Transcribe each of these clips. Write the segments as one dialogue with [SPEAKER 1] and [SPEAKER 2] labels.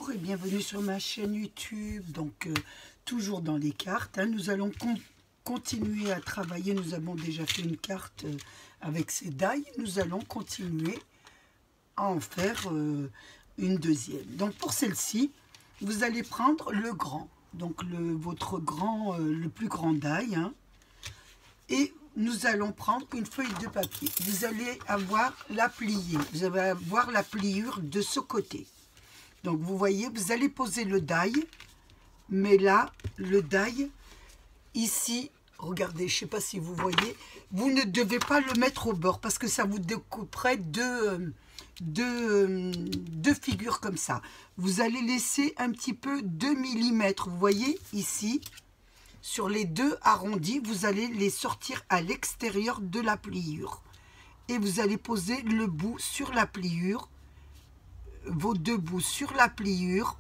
[SPEAKER 1] Bonjour et bienvenue sur ma chaîne YouTube. Donc toujours dans les cartes, hein. Nous allons continuer à travailler. Nous avons déjà fait une carte avec ces die. Nous allons continuer à en faire une deuxième. Donc pour celle-ci, vous allez prendre le grand, donc votre grand, le plus grand die, hein, et nous allons prendre une feuille de papier. Vous allez avoir la pliée, vous allez avoir la pliure de ce côté. Donc vous voyez, vous allez poser le die, mais là, le die, ici, regardez, je ne sais pas si vous voyez, vous ne devez pas le mettre au bord parce que ça vous découperait deux figures comme ça. Vous allez laisser un petit peu 2 mm, vous voyez ici, sur les deux arrondis, vous allez les sortir à l'extérieur de la pliure. Et vous allez poser le bout sur la pliure, vos deux bouts sur la pliure,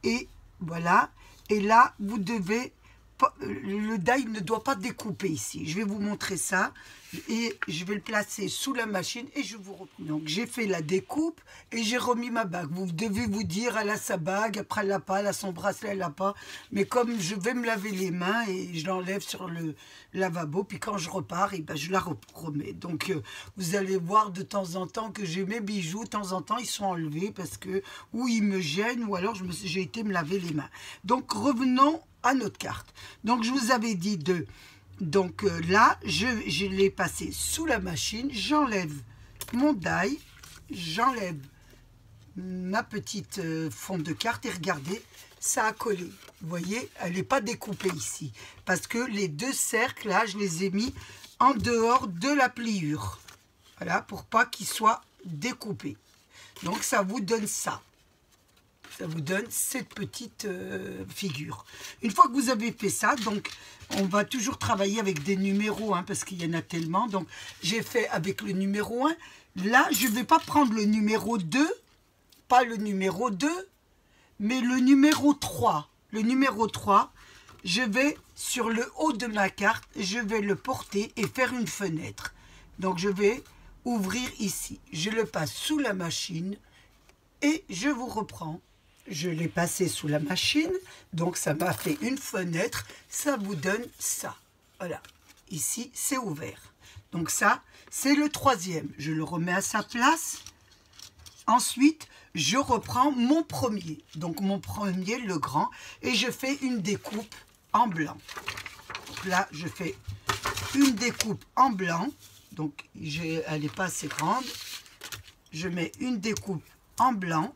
[SPEAKER 1] et voilà. Et là, vous devez, le die ne doit pas découper ici. Je vais vous montrer ça et je vais le placer sous la machine et je vous reprends. Donc j'ai fait la découpe et j'ai remis ma bague. Vous devez vous dire, elle a sa bague, après elle n'a pas, elle a son bracelet, elle n'a pas. Mais comme je vais me laver les mains et je l'enlève sur le lavabo, puis quand je repars, et ben je la remets. Donc vous allez voir de temps en temps que j'ai mes bijoux, de temps en temps ils sont enlevés parce que ou ils me gênent ou alors j'ai été me laver les mains. Donc revenons à notre carte. Donc je vous avais dit de... Donc là, je l'ai passé sous la machine, j'enlève mon die, j'enlève ma petite fond de carte et regardez, ça a collé. Vous voyez, elle n'est pas découpée ici. Parce que les deux cercles, là, je les ai mis en dehors de la pliure. Voilà, pour pas qu'ils soient découpés. Donc ça vous donne ça. Ça vous donne cette petite figure. Une fois que vous avez fait ça, donc on va toujours travailler avec des numéros, hein, parce qu'il y en a tellement. Donc j'ai fait avec le numéro 1. Là, je ne vais pas prendre le numéro 2, pas le numéro 2, mais le numéro 3. Le numéro 3, je vais sur le haut de ma carte, je vais le porter et faire une fenêtre. Donc je vais ouvrir ici. Je le passe sous la machine et je vous reprends. Je l'ai passé sous la machine, donc ça m'a fait une fenêtre, ça vous donne ça. Voilà, ici c'est ouvert. Donc ça, c'est le troisième. Je le remets à sa place. Ensuite, je reprends mon premier, donc mon premier, le grand, et je fais une découpe en blanc. Donc là, je fais une découpe en blanc, donc elle n'est pas assez grande. Je mets une découpe en blanc.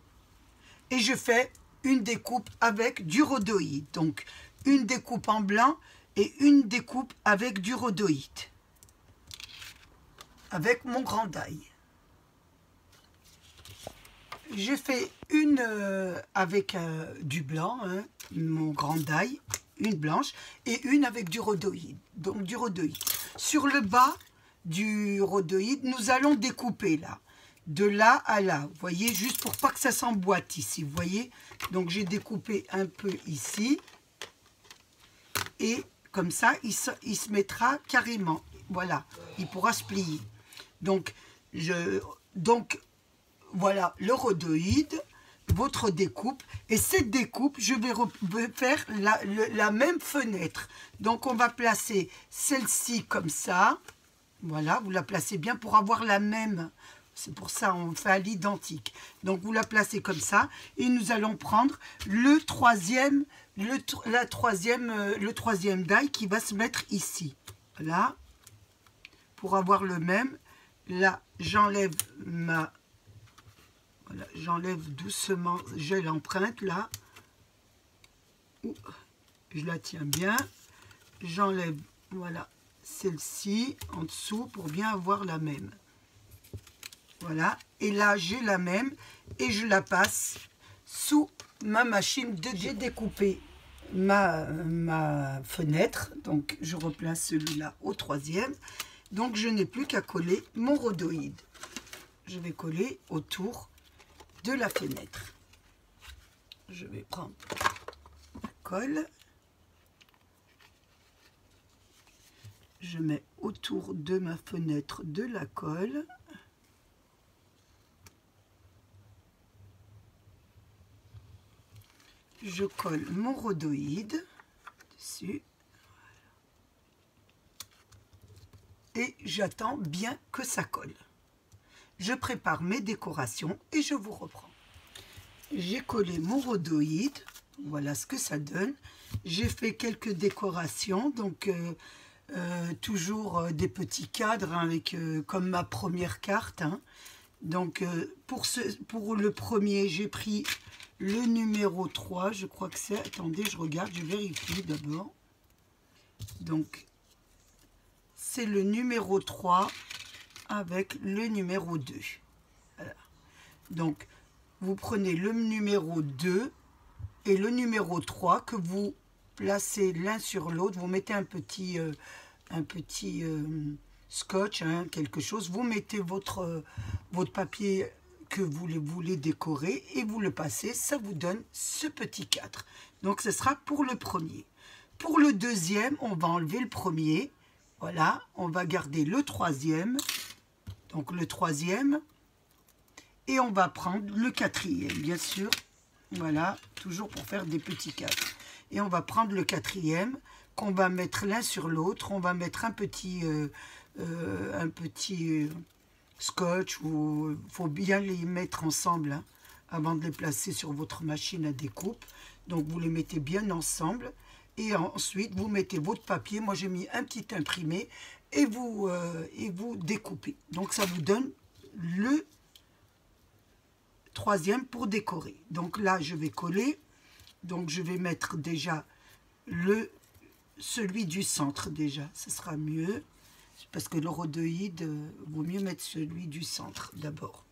[SPEAKER 1] Et je fais une découpe avec du rhodoïde. Donc, une découpe en blanc et une découpe avec du rhodoïde. Avec mon grand die. J'ai fait une avec du blanc, hein, mon grand die, une blanche, et une avec du rhodoïde. Donc, du rhodoïde. Sur le bas du rhodoïde, nous allons découper là. De là à là, vous voyez, juste pour pas que ça s'emboîte ici, vous voyez. Donc j'ai découpé un peu ici et comme ça il se mettra carrément, voilà, il pourra se plier. Donc voilà le rhodoïde, votre découpe, et cette découpe je vais faire la même fenêtre. Donc on va placer celle-ci comme ça, voilà, vous la placez bien pour avoir la même. C'est pour ça on fait à l'identique. Donc vous la placez comme ça et nous allons prendre le troisième die qui va se mettre ici. Là, pour avoir le même. Là, j'enlève voilà, j'enlève doucement, j'ai l'empreinte là. Je la tiens bien. J'enlève, voilà, celle-ci en dessous pour bien avoir la même. Voilà, et là j'ai la même et je la passe sous ma machine de... J'ai découpé ma fenêtre, donc je replace celui-là au troisième. Donc je n'ai plus qu'à coller mon rhodoïde. Je vais coller autour de la fenêtre. Je vais prendre la colle. Je mets autour de ma fenêtre de la colle. je colle mon rhodoïde dessus. Et j'attends bien que ça colle. Je prépare mes décorations et je vous reprends. J'ai collé mon rhodoïde. Voilà ce que ça donne. J'ai fait quelques décorations, donc toujours des petits cadres hein, avec comme ma première carte. Hein. Donc pour le premier, j'ai pris le numéro 3, je crois que c'est. Attendez, je regarde, je vérifie d'abord. Donc c'est le numéro 3 avec le numéro 2. Voilà. Donc vous prenez le numéro 2 et le numéro 3 que vous placez l'un sur l'autre. Vous mettez un petit scotch, hein, quelque chose. Vous mettez votre papier que vous voulez décorer et vous le passez. Ça vous donne ce petit cadre. Donc ce sera pour le premier. Pour le deuxième, on va enlever le premier. Voilà, on va garder le troisième. Donc le troisième. Et on va prendre le quatrième, bien sûr. Voilà, toujours pour faire des petits cadres. Et on va prendre le quatrième qu'on va mettre l'un sur l'autre. On va mettre un petit scotch. Il faut bien les mettre ensemble hein, avant de les placer sur votre machine à découpe. Donc vous les mettez bien ensemble. Et ensuite vous mettez votre papier. Moi j'ai mis un petit imprimé. Et vous découpez. Donc ça vous donne le troisième pour décorer. Donc là je vais coller. Donc je vais mettre déjà celui du centre déjà. Ce sera mieux. Parce que le rhodoïde, vaut mieux mettre celui du centre d'abord.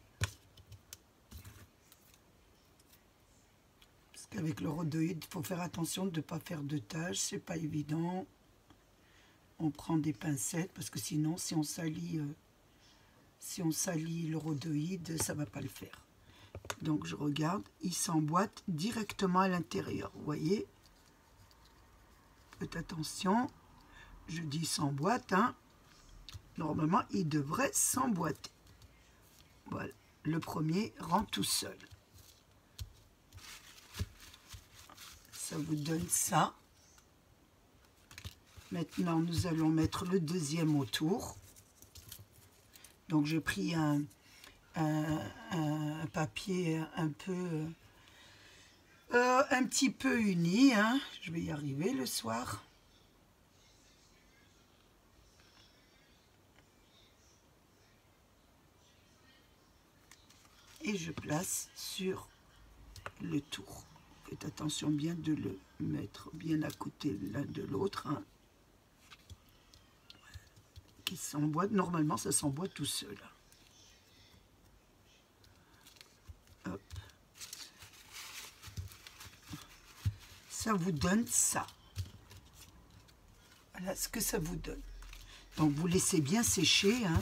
[SPEAKER 1] Parce qu'avec le rhodoïde, il faut faire attention de ne pas faire de taches. C'est pas évident. On prend des pincettes parce que sinon, si on salit le rhodoïde, ça ne va pas le faire. Donc je regarde, il s'emboîte directement à l'intérieur. Vous voyez? Faites attention. Je dis s'emboîte, hein. Normalement, il devrait s'emboîter. Voilà. Le premier rentre tout seul. Ça vous donne ça. Maintenant, nous allons mettre le deuxième autour. Donc, j'ai pris un papier un petit peu uni. Hein. Je vais y arriver le soir. Et je place sur le tour. Faites attention bien de le mettre bien à côté l'un de l'autre. Hein. Qui s'emboîte. Normalement, ça s'emboîte tout seul. Hop. Ça vous donne ça. Voilà ce que ça vous donne. Donc, vous laissez bien sécher. Hein.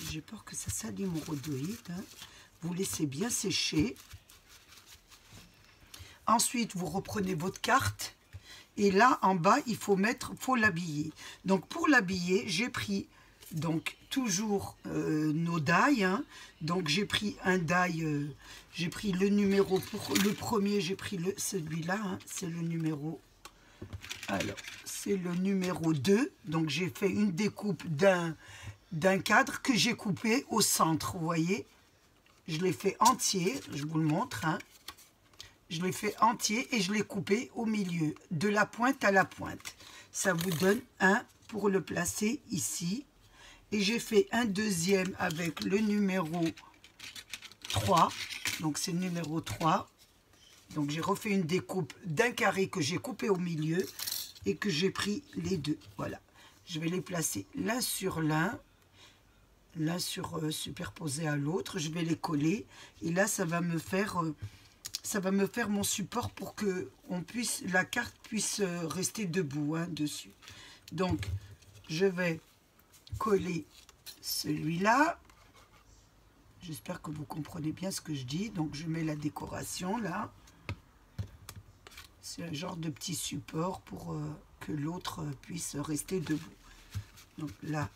[SPEAKER 1] J'ai peur que ça salit mon rhodoïde. Hein. Vous laissez bien sécher. Ensuite, vous reprenez votre carte. Et là, en bas, il faut l'habiller. Donc, pour l'habiller, j'ai pris donc toujours nos die. Hein. Donc, j'ai pris un die. J'ai pris le numéro pour le premier. J'ai pris celui-là. Hein, c'est le numéro. Alors, c'est le numéro 2. Donc, j'ai fait une découpe d'un cadre que j'ai coupé au centre. Vous voyez? Je l'ai fait entier, je vous le montre. Hein. Je l'ai fait entier et je l'ai coupé au milieu, de la pointe à la pointe. Ça vous donne un pour le placer ici. Et j'ai fait un deuxième avec le numéro 3. Donc c'est le numéro 3. Donc j'ai refait une découpe d'un carré que j'ai coupé au milieu et que j'ai pris les deux. Voilà. Je vais les placer l'un sur l'un. L'un superposé à l'autre, je vais les coller et là ça va me faire mon support pour que la carte puisse rester debout hein, dessus. Donc je vais coller celui-là. J'espère que vous comprenez bien ce que je dis. Donc je mets la décoration là. C'est un genre de petit support pour que l'autre puisse rester debout. Donc là.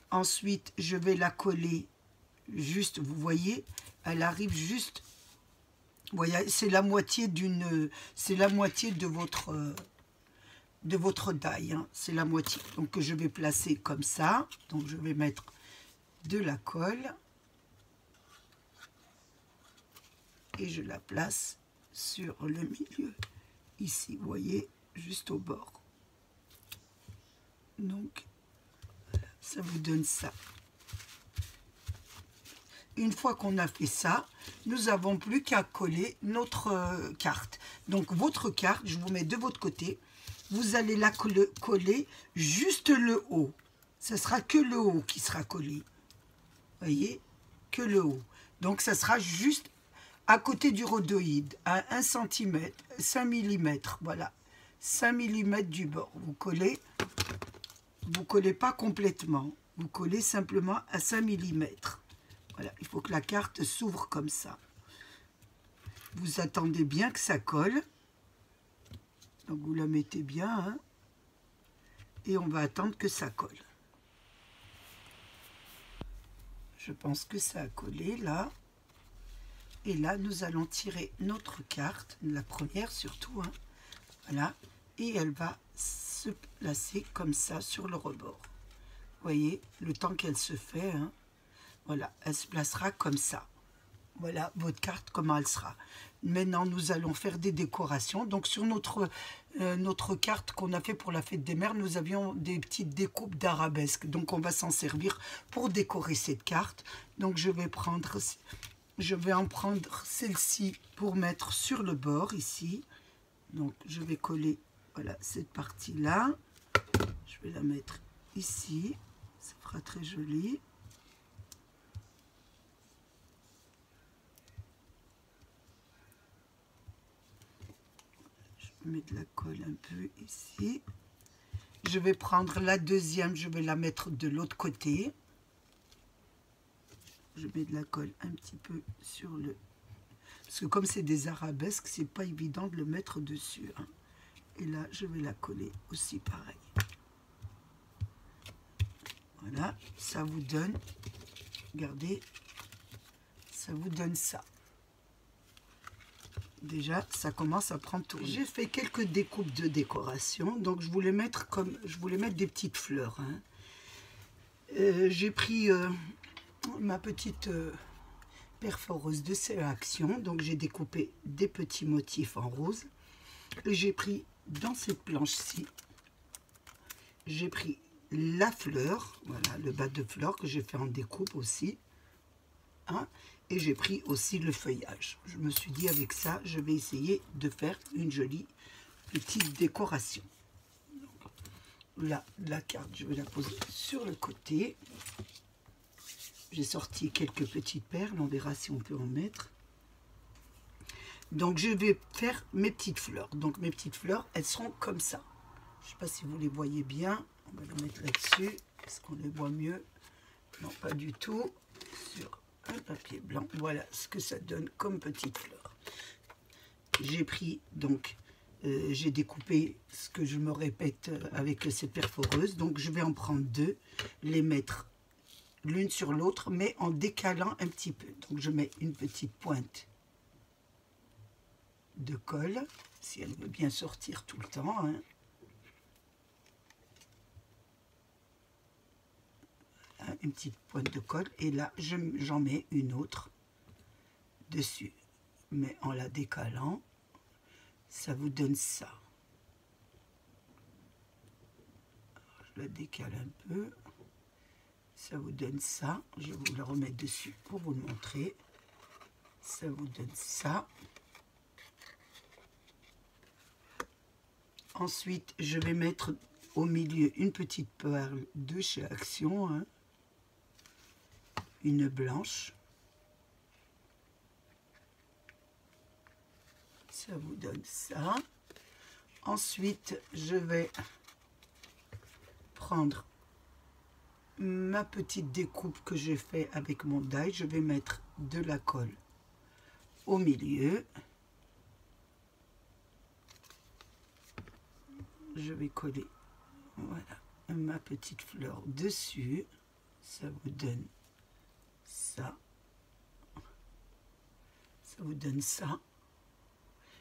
[SPEAKER 1] Ensuite, je vais la coller juste, vous voyez, elle arrive juste, vous voyez, c'est la moitié de votre daille, hein, c'est la moitié. Donc que je vais placer comme ça. Donc je vais mettre de la colle et je la place sur le milieu ici, vous voyez, juste au bord. Donc ça vous donne ça. Une fois qu'on a fait ça, nous n'avons plus qu'à coller notre carte. Donc votre carte, je vous mets de votre côté, vous allez la coller juste le haut. Ce sera que le haut qui sera collé. Voyez, que le haut. Donc ça sera juste à côté du rhodoïde, à 1 cm, 5 mm, voilà, 5 mm du bord. Vous collez pas complètement, vous collez simplement à 5 mm. Voilà, il faut que la carte s'ouvre comme ça. Vous attendez bien que ça colle. Donc vous la mettez bien, hein, et on va attendre que ça colle. Je pense que ça a collé là. Et là, nous allons tirer notre carte, la première surtout, hein, voilà, et elle va se placer comme ça sur le rebord. Vous voyez, le temps qu'elle se fait, hein, voilà, elle se placera comme ça. Voilà votre carte, comment elle sera. Maintenant, nous allons faire des décorations. Donc, sur notre carte qu'on a fait pour la fête des mères, nous avions des petites découpes d'arabesques. Donc, on va s'en servir pour décorer cette carte. Donc, je vais en prendre celle-ci pour mettre sur le bord, ici. Donc, je vais coller, voilà, cette partie-là. Je vais la mettre ici. Ça fera très joli. Je mets de la colle un peu ici. Je vais prendre la deuxième, je vais la mettre de l'autre côté. Je mets de la colle un petit peu sur le... Parce que comme c'est des arabesques, c'est pas évident de le mettre dessus, hein. Et là, je vais la coller aussi pareil. Voilà, ça vous donne, regardez, ça vous donne ça. Déjà, ça commence à prendre tout. J'ai fait quelques découpes de décoration, donc je voulais mettre des petites fleurs, hein. J'ai pris ma petite perforeuse de CE Action, donc j'ai découpé des petits motifs en rose. Et j'ai pris dans cette planche-ci, j'ai pris la fleur, voilà, le bas de fleur que j'ai fait en découpe aussi, hein, et j'ai pris aussi le feuillage. Je me suis dit avec ça, je vais essayer de faire une jolie petite décoration. Donc, là, la carte, je vais la poser sur le côté. J'ai sorti quelques petites perles, on verra si on peut en mettre. Donc je vais faire mes petites fleurs. Donc mes petites fleurs, elles seront comme ça. Je ne sais pas si vous les voyez bien. On va les mettre là-dessus. Est-ce qu'on les voit mieux? Non, pas du tout. Sur un papier blanc. Voilà ce que ça donne comme petites fleurs. J'ai pris, donc, j'ai découpé ce que je me répète avec cette perforeuse. Donc je vais en prendre deux, les mettre l'une sur l'autre, mais en décalant un petit peu. Donc je mets une petite pointe de colle, si elle veut bien sortir tout le temps, hein. Une petite pointe de colle, et là j'en mets une autre dessus, mais en la décalant, ça vous donne ça. Alors, je la décale un peu, ça vous donne ça. Je vais vous le remettre dessus pour vous le montrer. Ça vous donne ça. Ensuite, je vais mettre au milieu une petite perle de chez Action, hein, une blanche. Ça vous donne ça. Ensuite, je vais prendre ma petite découpe que j'ai fait avec mon die. Je vais mettre de la colle au milieu. Je vais coller, voilà, ma petite fleur dessus. Ça vous donne ça. Ça vous donne ça.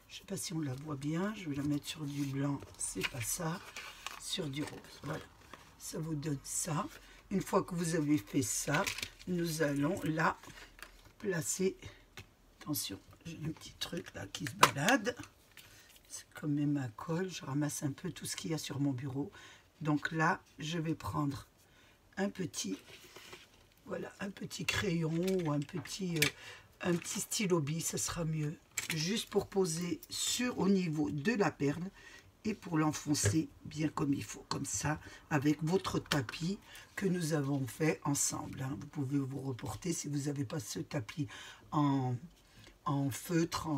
[SPEAKER 1] Je ne sais pas si on la voit bien. Je vais la mettre sur du blanc. C'est pas ça. Sur du rose. Voilà. Ça vous donne ça. Une fois que vous avez fait ça, nous allons la placer. Attention, j'ai un petit truc là qui se balade. C'est quand même un colle. Je ramasse un peu tout ce qu'il y a sur mon bureau. Donc là, je vais prendre un petit, voilà, un petit crayon ou un petit stylo bille, ça sera mieux. Juste pour poser au niveau de la perle et pour l'enfoncer bien comme il faut, comme ça, avec votre tapis que nous avons fait ensemble. Hein. Vous pouvez vous reporter si vous n'avez pas ce tapis en feutre,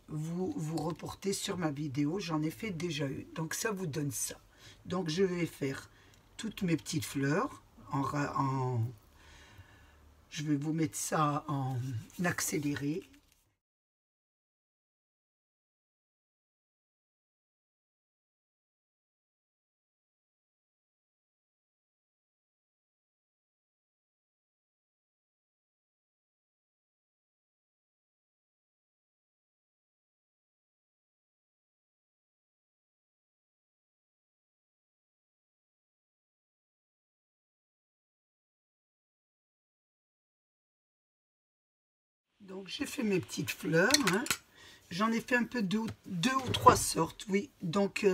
[SPEAKER 1] vous reportez sur ma vidéo, j'en ai fait déjà une. Donc ça vous donne ça. Donc je vais faire toutes mes petites fleurs je vais vous mettre ça en accéléré. Donc j'ai fait mes petites fleurs, hein. J'en ai fait un peu deux ou trois sortes, oui. Donc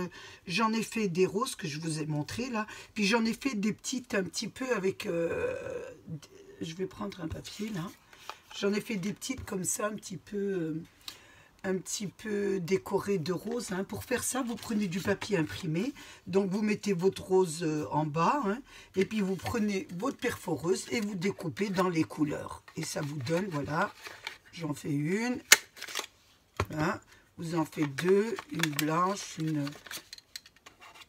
[SPEAKER 1] j'en ai fait des roses que je vous ai montré là, puis j'en ai fait des petites un petit peu avec, je vais prendre un papier là. J'en ai fait des petites comme ça, un petit peu décorées de roses. Hein. Pour faire ça, vous prenez du papier imprimé, donc vous mettez votre rose en bas, hein, et puis vous prenez votre perforeuse et vous découpez dans les couleurs. Et ça vous donne, voilà, j'en fais une. Voilà, vous en faites deux, une blanche, une...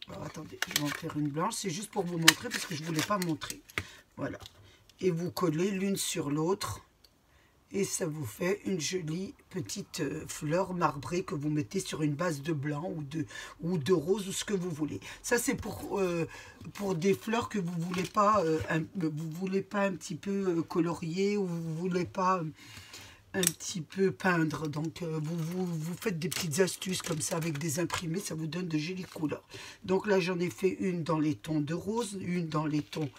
[SPEAKER 1] Alors, attendez, je vais en faire une blanche, c'est juste pour vous montrer parce que je ne voulais pas montrer. Voilà, et vous collez l'une sur l'autre et ça vous fait une jolie petite fleur marbrée que vous mettez sur une base de blanc ou de rose ou ce que vous voulez. Ça c'est pour des fleurs que vous voulez pas un petit peu colorier ou vous voulez pas un petit peu peindre. Donc vous faites des petites astuces comme ça avec des imprimés, ça vous donne de jolies couleurs. Donc là j'en ai fait une dans les tons de rose, une dans les tons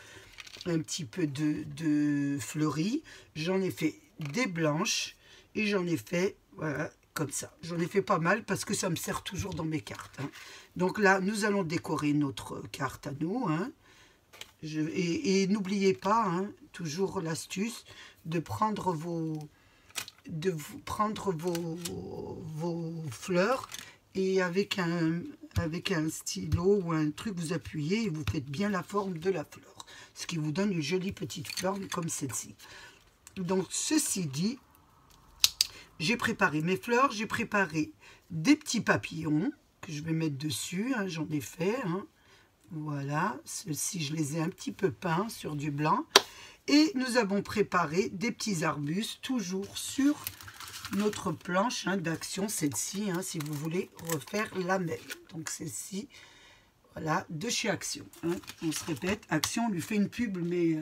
[SPEAKER 1] un petit peu de fleuris, j'en ai fait des blanches et j'en ai fait voilà comme ça. J'en ai fait pas mal parce que ça me sert toujours dans mes cartes. Hein. Donc là nous allons décorer notre carte à nous. Hein. Et n'oubliez pas, hein, toujours l'astuce de prendre vos fleurs et avec un stylo ou un truc vous appuyez et vous faites bien la forme de la fleur, ce qui vous donne une jolie petite fleur comme celle-ci. Donc ceci dit, j'ai préparé mes fleurs, j'ai préparé des petits papillons que je vais mettre dessus, hein, j'en ai fait, hein. Voilà, ceux-ci je les ai un petit peu peints sur du blanc. Et nous avons préparé des petits arbustes, toujours sur notre planche hein, d'action, celle-ci, hein, si vous voulez refaire la même. Donc celle-ci, voilà, de chez Action. Hein. On se répète, Action, on lui fait une pub, mais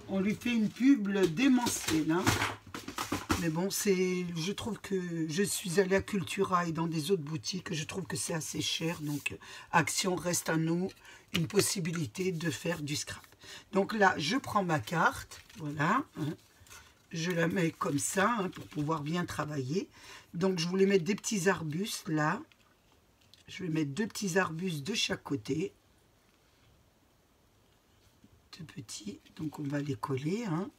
[SPEAKER 1] on lui fait une pub démentielle. Hein. Mais bon, je trouve que je suis allée à Cultura et dans des autres boutiques, je trouve que c'est assez cher. Donc Action reste à nous une possibilité de faire du scrap. Donc là, je prends ma carte, voilà, hein, je la mets comme ça hein, pour pouvoir bien travailler. Donc je voulais mettre des petits arbustes là, je vais mettre deux petits arbustes de chaque côté, deux petits, donc on va les coller. Hein.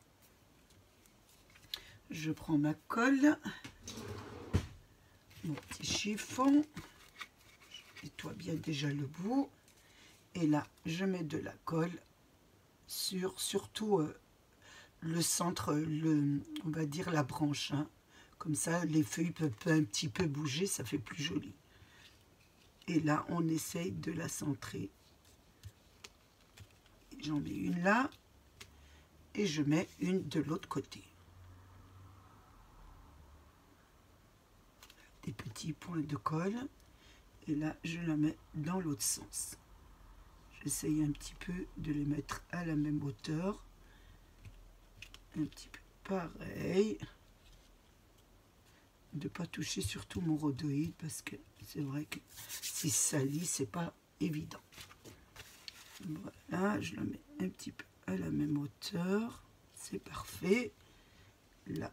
[SPEAKER 1] Je prends ma colle, mon petit chiffon, je nettoie bien déjà le bout, et là je mets de la colle surtout le centre, on va dire la branche. Hein. Comme ça, les feuilles peuvent un petit peu bouger, ça fait plus joli. Et là, on essaye de la centrer. J'en mets une là et je mets une de l'autre côté. Des petits points de colle. Et là, je la mets dans l'autre sens. J'essaye un petit peu de les mettre à la même hauteur. Un petit peu pareil. de ne pas toucher surtout mon rhodoïde parce que c'est vrai que si ça lit, c'est pas évident. Voilà, je la mets un petit peu à la même hauteur, c'est parfait. Là,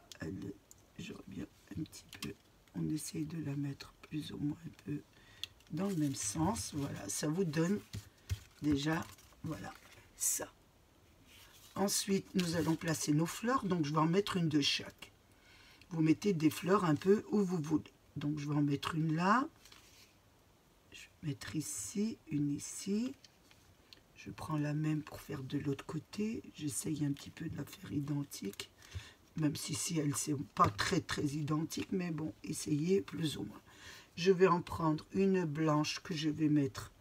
[SPEAKER 1] j'aurais bien un petit peu, on essaye de la mettre plus ou moins un peu dans le même sens. Voilà, ça vous donne déjà, voilà, ça. Ensuite, nous allons placer nos fleurs, donc je vais en mettre une de chaque. Vous mettez des fleurs un peu où vous voulez. Donc je vais en mettre une là, je vais mettre ici, une ici. Je prends la même pour faire de l'autre côté. J'essaye un petit peu de la faire identique, même si elle c'est pas très identique, mais bon, essayez plus ou moins. Je vais en prendre une blanche que je vais mettre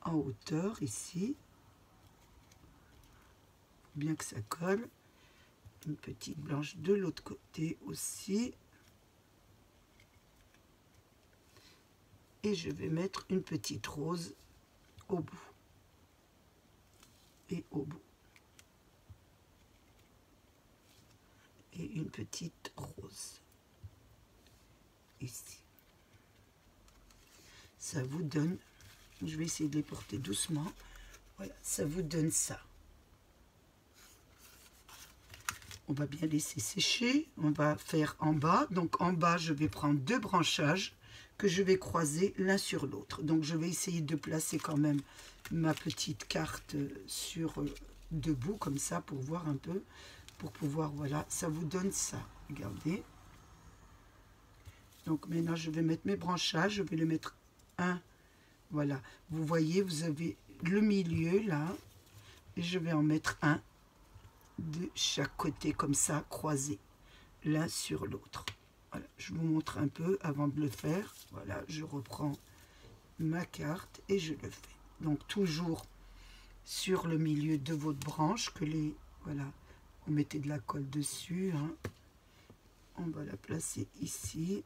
[SPEAKER 1] en hauteur ici, bien que ça colle. Une petite blanche de l'autre côté aussi. Et je vais mettre une petite rose au bout. Et au bout. Et une petite rose. Ici. Ça vous donne, je vais essayer de les porter doucement. Voilà, ça vous donne ça. On va bien laisser sécher. On va faire en bas. Donc en bas, je vais prendre 2 branchages que je vais croiser l'un sur l'autre. Donc je vais essayer de placer quand même ma petite carte sur debout comme ça pour voir un peu, pour pouvoir, voilà, ça vous donne ça. Regardez. Donc maintenant, je vais mettre mes branchages. Je vais les mettre un. Voilà. Vous voyez, vous avez le milieu là. Et je vais en mettre un de chaque côté comme ça, croisés l'un sur l'autre. Voilà, je vous montre un peu avant de le faire. Voilà, je reprends ma carte et je le fais. Donc toujours sur le milieu de votre branche que les, voilà, vous mettez de la colle dessus, hein. On va la placer ici.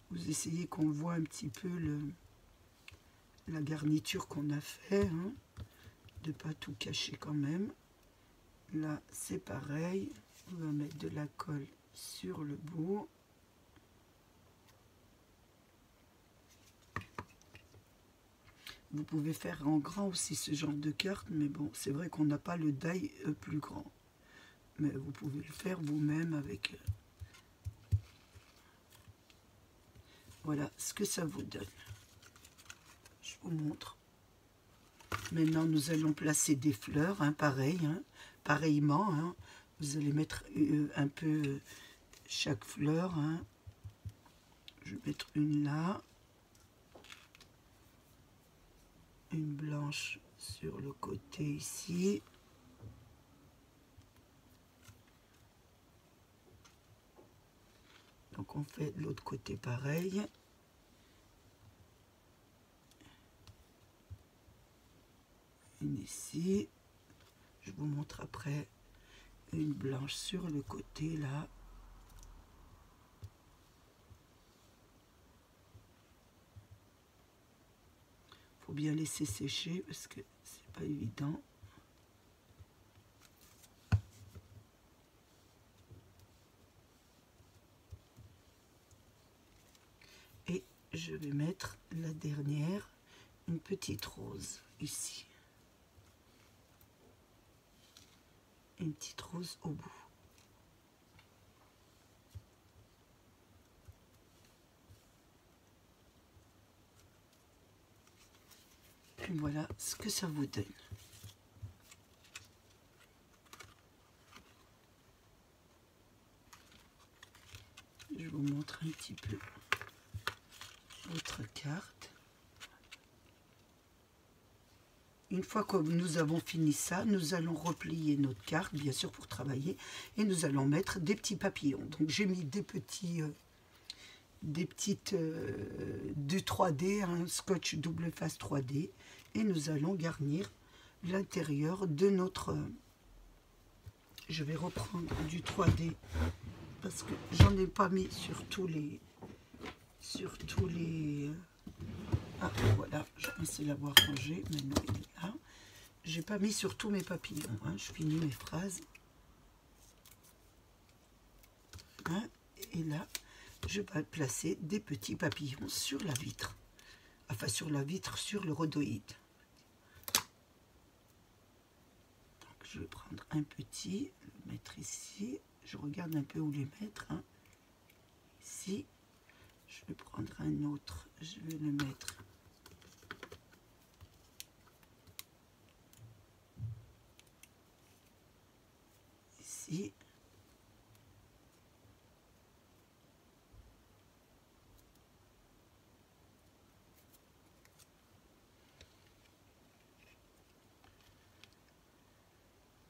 [SPEAKER 1] Vous essayez qu'on voit un petit peu la garniture qu'on a fait, hein, de pas tout cacher quand même. Là c'est pareil, on va mettre de la colle sur le bout. Vous pouvez faire en grand aussi ce genre de carte, mais bon, c'est vrai qu'on n'a pas le die plus grand, mais vous pouvez le faire vous-même avec voilà ce que ça vous donne. Je vous montre. Maintenant, nous allons placer des fleurs, hein, pareil, hein, pareillement. Hein. Vous allez mettre un peu chaque fleur. Hein. Je vais mettre une là. Une blanche sur le côté ici. Donc, on fait de l'autre côté pareil. Une ici, je vous montre après une blanche sur le côté là. Faut bien laisser sécher parce que c'est pas évident. Et je vais mettre la dernière, une petite rose ici. Une petite rose au bout. Et voilà ce que ça vous donne. Je vous montre un petit peu votre carte. Une fois que nous avons fini ça, nous allons replier notre carte, bien sûr pour travailler, et nous allons mettre des petits papillons. Donc j'ai mis des petites du 3D, un scotch double face 3D, et nous allons garnir l'intérieur de notre... Je vais reprendre du 3D parce que j'en ai pas mis sur tous les... Ah voilà, je pensais l'avoir rangé, maintenant il est là. J'ai pas mis sur tous mes papillons, hein, je finis mes phrases. hein, et là, je vais placer des petits papillons sur la vitre. Enfin, sur la vitre, sur le rhodoïde. Donc, je vais prendre un petit, le mettre ici. Je regarde un peu où les mettre. Hein. Ici. Je vais prendre un autre. Je vais le mettre ici.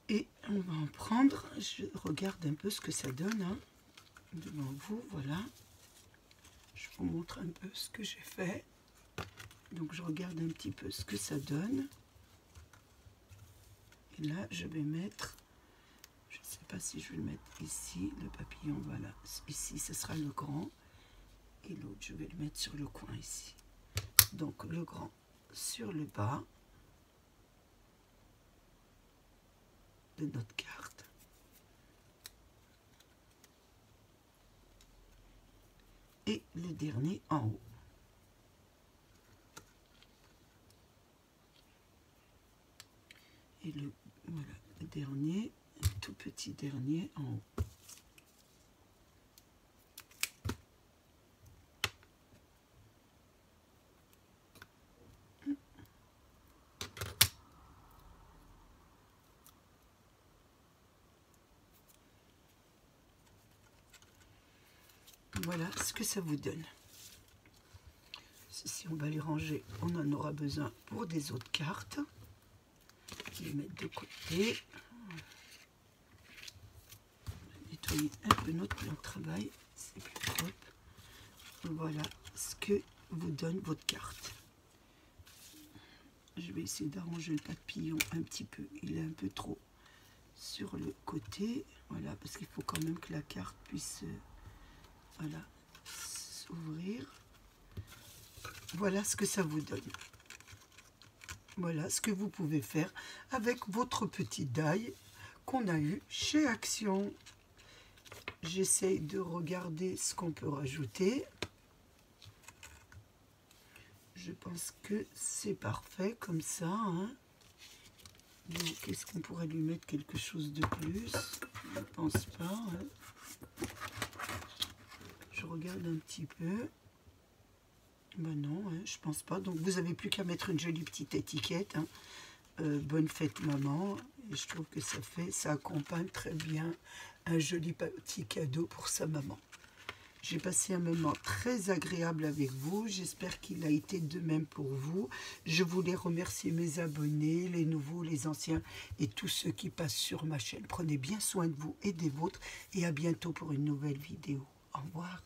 [SPEAKER 1] Et on va en prendre, je regarde un peu ce que ça donne, hein, devant vous, voilà. Je vous montre un peu ce que j'ai fait. Donc je regarde un petit peu ce que ça donne. Et là, je vais mettre, je ne sais pas si je vais le mettre ici, le papillon, voilà. Ici, ce sera le grand. Et l'autre, je vais le mettre sur le coin ici. Donc le grand sur le bas de notre carte. Et le dernier en haut. Et le, voilà, le dernier, un tout petit dernier en haut. Voilà ce que ça vous donne. Ceci, on va les ranger. On en aura besoin pour des autres cartes. Je vais les mettre de côté. On va nettoyer un peu notre plan de travail. C'est plus propre. Voilà ce que vous donne votre carte. Je vais essayer d'arranger le papillon un petit peu. Il est un peu trop sur le côté. Voilà, parce qu'il faut quand même que la carte puisse... voilà, s'ouvrir. Voilà ce que ça vous donne. Voilà ce que vous pouvez faire avec votre petit die qu'on a eu chez Action. J'essaye de regarder ce qu'on peut rajouter. Je pense que c'est parfait comme ça. Hein. Donc, est-ce qu'on pourrait lui mettre quelque chose de plus? Je ne pense pas. Hein. Je regarde un petit peu. Ben non, hein, je pense pas. Donc vous n'avez plus qu'à mettre une jolie petite étiquette. Hein. Bonne fête maman. Et je trouve que ça accompagne très bien un joli petit cadeau pour sa maman. J'ai passé un moment très agréable avec vous. J'espère qu'il a été de même pour vous. Je voulais remercier mes abonnés, les nouveaux, les anciens et tous ceux qui passent sur ma chaîne. Prenez bien soin de vous et des vôtres. Et à bientôt pour une nouvelle vidéo. Au revoir.